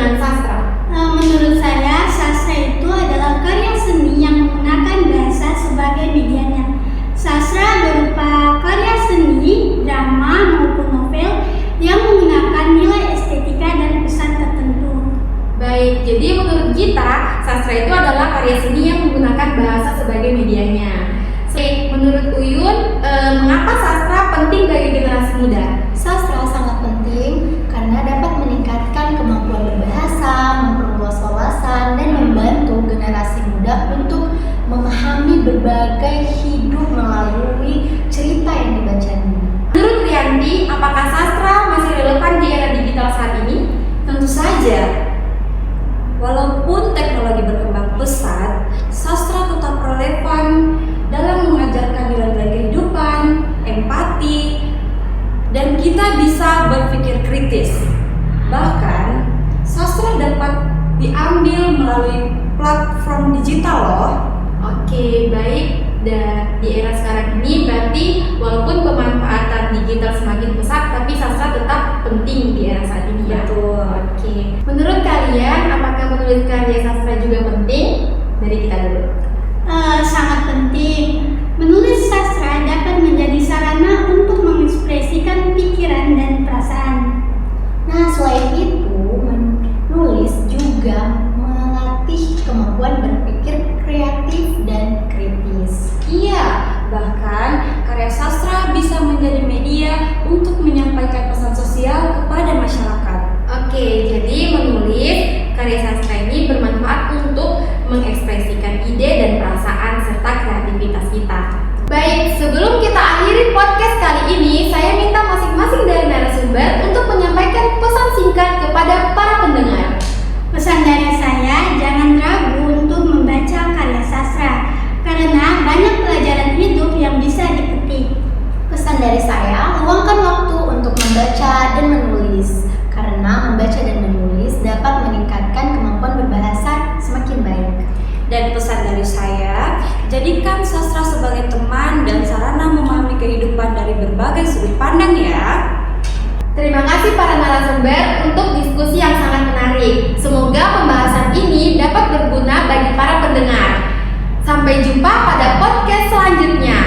dengan sastra? Menurut saya, sastra itu adalah karya seni yang menggunakan bahasa sebagai medianya. Sastra berupa karya seni, drama maupun novel yang menggunakan nilai estetika dan pesan tertentu. Baik, jadi menurut kita, sastra itu adalah karya seni yang menggunakan bahasa sebagai medianya. Menurut Uyun, mengapa sastra penting bagi generasi muda? Sastra sangat penting karena dapat meningkatkan kemampuan berbahasa, memperluas wawasan, dan membantu generasi muda untuk memahami berbagai hidup melalui cerita yang dibacanya. Menurut Rianti, apakah sastra masih relevan di era digital saat ini? Tentu saja. Walaupun teknologi berkembang pesat, sastra tetap relevan dalam mengajarkan nilai-nilai kehidupan, empati, dan kita bisa berpikir kritis. Bahkan, sastra dapat diambil melalui platform digital loh. Oke, baik. Dan di era sekarang ini berarti walaupun pemanfaatan digital semakin pesat, tapi sastra tetap penting di era saat ini ya. Betul. Oke. Menurut kalian, apakah menulis karya sastra juga penting? Dari kita dulu. Sangat penting. Menulis sastra dapat menjadi sarana untuk mengekspresikan pikiran dan perasaan. Nah, selain itu, menulis juga melatih kemampuan berpikir kreatif dan kritis. Iya, bahkan karya sastra bisa menjadi media untuk menyampaikan pesan sosial kepada masyarakat. Oke, jadi menulis karya sastra ini bermanfaat untuk mengekspresikan ide dan perasaan serta kreativitas kita. Baik, sebelum kita akhiri podcast kali ini, saya minta masing-masing dari narasumber untuk menyampaikan pesan singkat kepada para pendengar. Pesan dari saya, jangan ragu untuk membaca karya sastra, karena banyak pelajaran hidup yang bisa dipetik. Pesan dari saya, luangkan waktu untuk membaca dan menulis, karena membaca dan menulis dapat meningkatkan kemampuan berbahasa semakin baik. Dan pesan dari saya, jadikan sastra sebagai teman dan sarana memahami kehidupan dari berbagai sudut pandang ya. Terima kasih para narasumber untuk diskusi yang sangat menarik. Semoga pembahasan ini dapat berguna bagi para pendengar. Sampai jumpa pada podcast selanjutnya.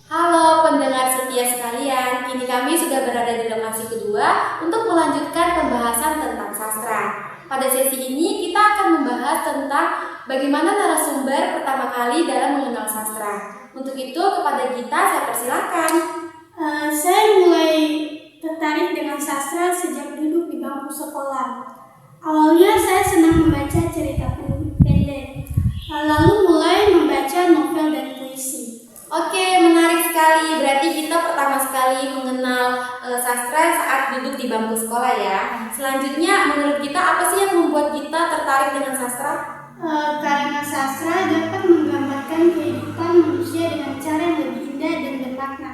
Halo pendengar setia sekalian, kini kami sudah berada di lokasi kedua untuk melanjutkan pembahasan tentang sastra. Pada sesi ini kita akan membahas tentang bagaimana narasumber pertama kali dalam mengenal sastra. Untuk itu kepada Gita saya persilakan. Saya mulai tertarik dengan sastra sejak duduk di bangku sekolah. Awalnya saya senang membaca cerita pendek, lalu mulai membaca novel dan puisi. Oke, menarik sekali. Berarti kita pertama sekali mengenal sastra saat duduk di bangku sekolah ya. Selanjutnya, menurut kita apa sih yang membuat kita tertarik dengan sastra? Karena sastra dapat menggambarkan kehidupan manusia dengan cara yang lebih indah dan bermakna.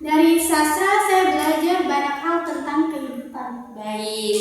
Dari sastra saya belajar banyak hal tentang kehidupan. Baik,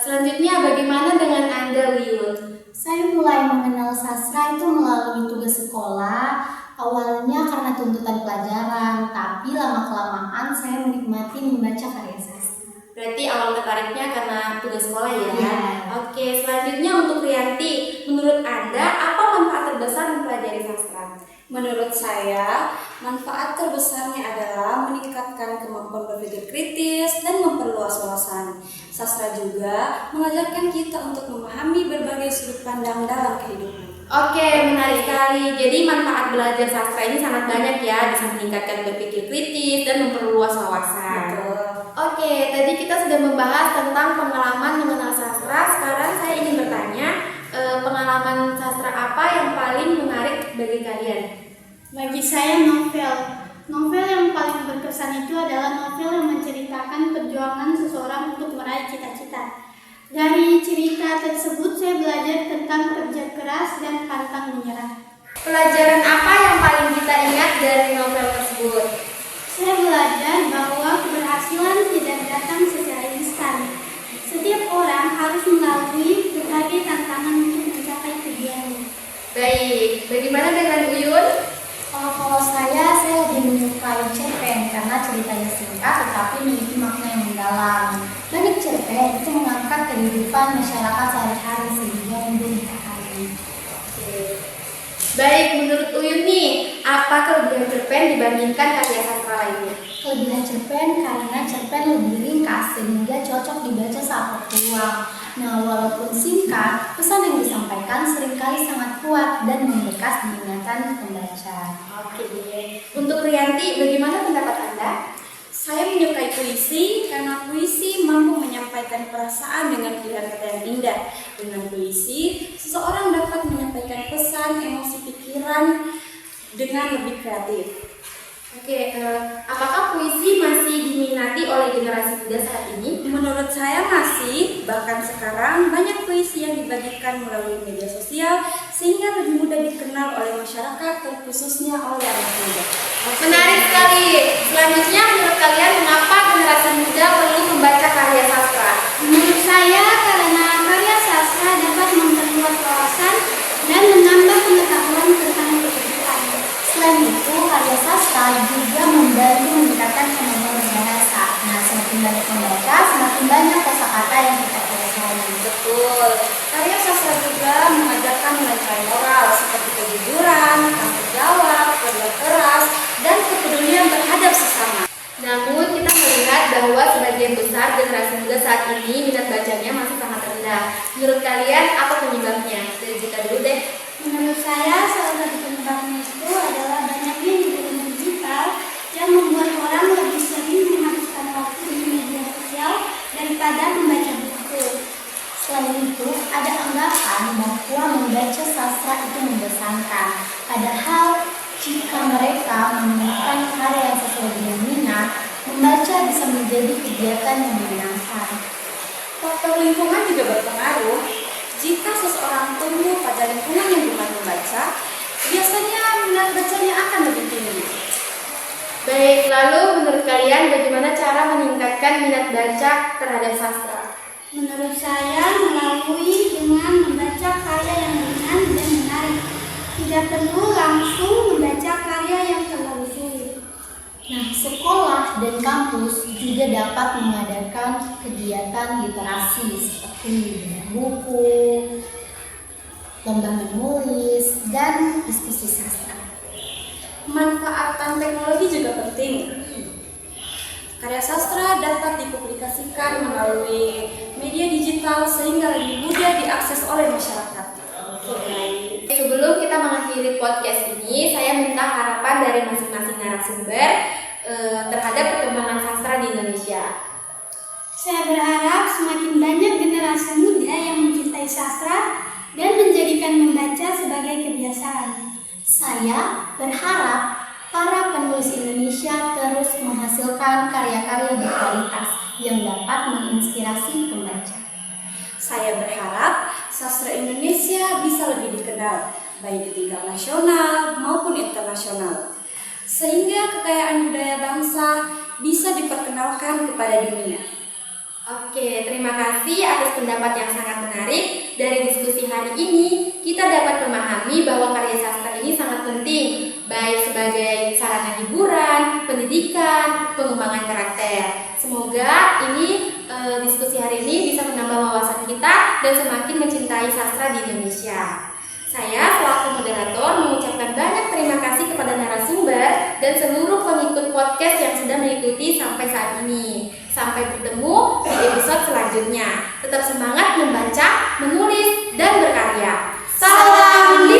selanjutnya bagaimana dengan Anda, Wiyun? Saya mulai mengenal sastra itu melalui tugas sekolah. Awalnya karena tuntutan pelajaran, tapi lama-kelamaan saya menikmati membaca karya sastra. Berarti awal tertariknya karena tugas sekolah ya? Iya. Oke, selanjutnya untuk Rianti, menurut Anda apa manfaat terbesar mempelajari sastra? Menurut saya, manfaat terbesarnya adalah meningkatkan kemampuan berpikir kritis dan memperluas wawasan. Sastra juga mengajarkan kita untuk memahami berbagai sudut pandang dalam kehidupan. Oke, menarik sekali. Jadi manfaat belajar sastra ini sangat banyak ya, bisa meningkatkan berpikir kritis dan memperluas wawasan. Betul. Oke, tadi kita sudah membahas tentang pengalaman mengenal sastra. Sekarang saya ingin bertanya, pengalaman sastra apa yang paling menarik bagi kalian? Bagi saya novel. Novel yang paling berkesan itu adalah novel yang menceritakan perjuangan seseorang untuk meraih cita-cita. Dari cerita tersebut saya belajar tentang kerja keras dan pantang menyerah. Pelajaran apa yang paling kita ingat dari novel tersebut? Saya belajar bahwa keberhasilan tidak datang secara instan. Setiap orang harus melalui berbagai tantangan untuk mencapai tujuannya. Baik, bagaimana dengan Uyun? Kalau saya lebih menyukai cerpen karena ceritanya singkat tetapi memiliki makna yang mendalam. Banyak cerpen itu mengangkat kehidupan masyarakat sehari-hari sehingga mudah dipahami. Baik, menurut Uyun nih, apa kelebihan cerpen dibandingkan karya sastra lainnya? Kelebihan cerpen karena cerpen lebih ringkas sehingga cocok dibaca saat waktu luang. Nah, walaupun singkat, pesan yang disampaikan seringkali sangat kuat dan membekas di ingatan pembaca. Oke deh. Untuk Rianti, bagaimana pendapat Anda? Saya menyukai puisi karena puisi mampu menyampaikan perasaan dengan pilihan kata yang indah. Dengan puisi, seseorang dapat menyampaikan pesan, emosi, pikiran dengan lebih kreatif. Oke, apakah puisi masih diminati oleh generasi muda saat ini? Menurut saya masih, bahkan sekarang banyak puisi yang dibagikan melalui media sosial sehingga lebih mudah dikenal oleh masyarakat, terkhususnya oleh anak muda. Menarik sekali. Selanjutnya, menurut kalian mengapa generasi muda perlu membaca karya sastra? Menurut saya karena karya sastra dapat memperluas wawasan dan menambah pengetahuan tentang kehidupan. Selain itu, karya sastra juga membantu meningkatkan kemampuan berbahasa. Nah, semakin banyak membaca, semakin banyak kosakata yang kita kuasai. Betul. Karya sastra juga mengajarkan nilai moral seperti kejujuran, tanggung jawab, kerja keras, dan kepedulian terhadap sesama. Namun, kita melihat bahwa sebagian besar generasi muda saat ini minat bacanya masih sangat rendah. Menurut kalian, apa penyebabnya? Dari Zita dulu deh. Menurut saya salah satu penyebabnya itu adalah banyaknya hiburan digital yang membuat orang lebih sering menghabiskan waktu di media sosial daripada membaca buku. Selain itu, ada anggapan bahwa membaca sastra itu membosankan. Padahal, jika mereka menemukan karya yang sesuai dengan minat, membaca bisa menjadi kegiatan yang menyenangkan. Faktor lingkungan juga berpengaruh. Jika seseorang tumbuh pada lingkungan yang gemar membaca, biasanya minat bacanya akan lebih tinggi. Baik, lalu menurut kalian bagaimana cara meningkatkan minat baca terhadap sastra? Menurut saya melalui dengan membaca karya yang ringan dan menarik. Tidak perlu langsung membaca karya yang terlalu sulit. Nah, sekolah dan kampus juga dapat mengadakan kegiatan literasi seperti buku, lomba menulis, dan diskusi sastra. Manfaatan teknologi juga penting. Karya sastra dapat dipublikasikan melalui media digital sehingga lebih mudah diakses oleh masyarakat. Sebelum kita mengakhiri podcast ini, saya minta harapan dari masing-masing narasumber terhadap perkembangan sastra di Indonesia. Saya berharap semakin banyak generasi muda yang mencintai sastra dan menjadikan membaca sebagai kebiasaan. Saya berharap para penulis Indonesia terus menghasilkan karya-karya berkualitas yang dapat menginspirasi pembaca. Saya berharap sastra Indonesia bisa lebih dikenal, baik di tingkat nasional maupun internasional, sehingga kekayaan budaya bangsa bisa diperkenalkan kepada dunia. Oke, terima kasih atas pendapat yang sangat menarik. Dari diskusi hari ini, kita dapat memahami bahwa karya sastra ini sangat penting, baik sebagai sarana hiburan, pendidikan, pengembangan karakter. Semoga diskusi hari ini bisa menambah wawasan kita dan semakin mencintai sastra di Indonesia. Saya selaku moderator mengucapkan banyak terima kasih kepada narasumber dan seluruh pengikut podcast yang sudah mengikuti sampai saat ini. Sampai bertemu di episode selanjutnya. Tetap semangat membaca, menulis, dan berkarya. Salam